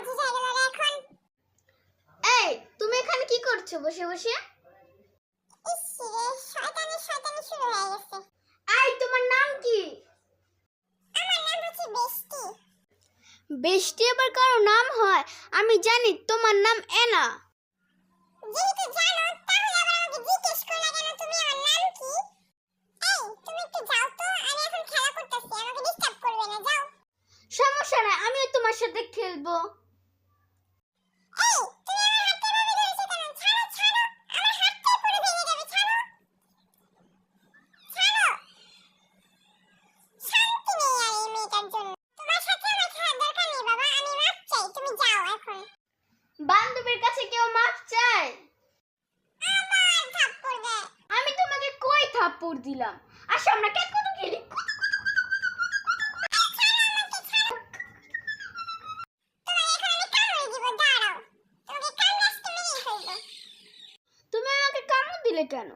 বুঝি যাই গেল রে এখন। এই তুমি এখানে কি করছো বসে বসে? ইস রে, শয়তানি শয়তানি শুরু হয়ে গেছে। এই তোমার নাম কি? আমার নাম হচ্ছে বেষ্টি। বেষ্টি আবার কারো নাম হয়? আমি জানি তোমার নাম এনা। যেহেতু জানো তাহলে আবার আমাকে জিজ্ঞেস করলে কেন তুমি আমার নাম কি? এই তুমি একটু যাও তো, আমি এখন খেলা করতেছি, আমাকে ডিস্টার্ব করবে না, যাও। সমস্যা নাই, আমিও তোমার সাথে খেলবো। এই তুমি আমার হাতটা এভাবে ধরেছো কেন? ছাড়ো ছাড়ো, আমার হাতটা পুরো ভেঙে যাবে, ছাড়ো ছাড়ো। শান্তি নেই আর এই মেয়েটার জন্য। তোমার সাথে আমার খেলার দরকার নেই বাবা, আমি মাপ চাই, তুমি যাও এখন। বান্ধবীর কাছে কেউ মাপ চায়? আবার থাপ্পড় দেয়। আমি তোমাকে কই থাপ্পড় দিলাম? আসো আমরা কেটকুটো খেলি। তুমি আমাকে কামড় দিলে কেন?